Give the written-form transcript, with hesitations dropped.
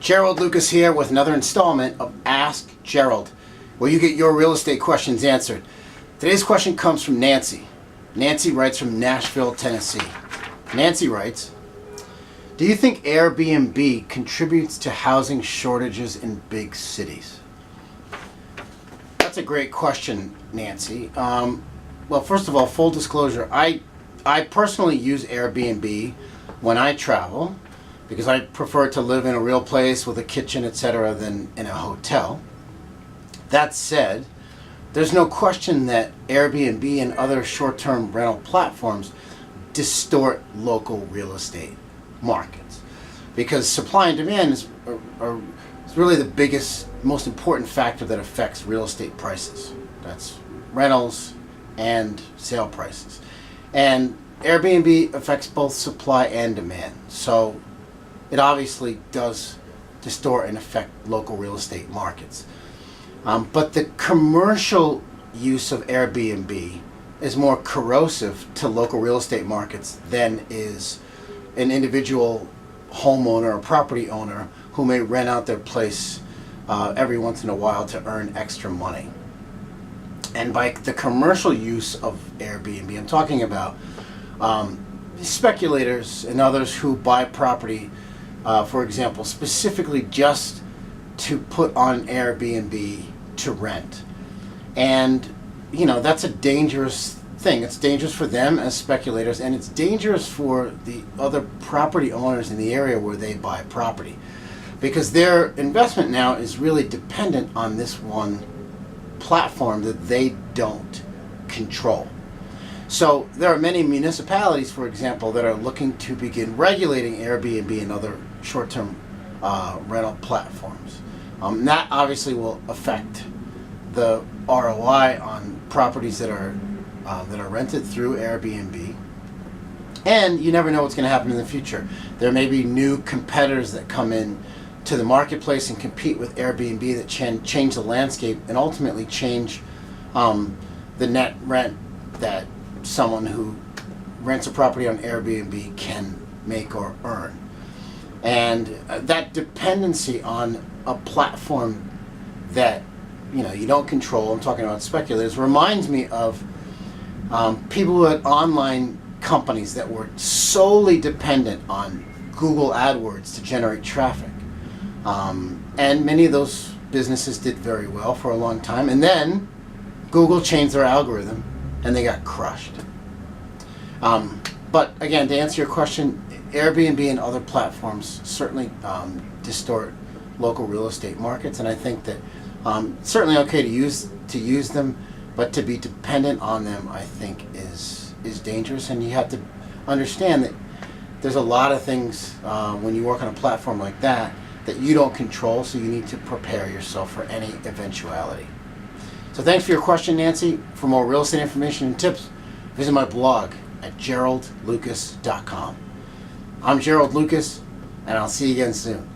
Gerald Lucas here with another installment of Ask Gerald, where you get your real estate questions answered. Today's question comes from Nancy. Nancy writes from Nashville, Tennessee. Nancy writes, do you think Airbnb contributes to housing shortages in big cities? That's a great question, Nancy. Well, first of all, full disclosure, I personally use Airbnb when I travel, because I prefer to live in a real place with a kitchen, etc., than in a hotel. That said, there's no question that Airbnb and other short-term rental platforms distort local real estate markets, because supply and demand is really the biggest, most important factor that affects real estate prices. That's rentals and sale prices. And Airbnb affects both supply and demand. So it obviously does distort and affect local real estate markets. But the commercial use of Airbnb is more corrosive to local real estate markets than is an individual homeowner or property owner who may rent out their place every once in a while to earn extra money. And by the commercial use of Airbnb, I'm talking about speculators and others who buy property, for example, specifically just to put on Airbnb to rent. And, you know, that's a dangerous thing. It's dangerous for them as speculators, and it's dangerous for the other property owners in the area where they buy property, because their investment now is really dependent on this one platform that they don't control. So there are many municipalities, for example, that are looking to begin regulating Airbnb and other short-term rental platforms. That obviously will affect the ROI on properties that are rented through Airbnb. And you never know what's going to happen in the future. There may be new competitors that come in to the marketplace and compete with Airbnb that change the landscape and ultimately change the net rent that someone who rents a property on Airbnb can make or earn. And that dependency on a platform that you don't control, I'm talking about speculators, reminds me of people who had online companies that were solely dependent on Google AdWords to generate traffic. And many of those businesses did very well for a long time, and then Google changed their algorithm and they got crushed. But again, to answer your question, Airbnb and other platforms certainly distort local real estate markets, and I think that certainly okay to use them, but to be dependent on them, I think is dangerous. And you have to understand that there's a lot of things when you work on a platform like that you don't control, so you need to prepare yourself for any eventuality. So thanks for your question, Nancy. For more real estate information and tips, visit my blog at geraldlucas.com. I'm Gerald Lucas, and I'll see you again soon.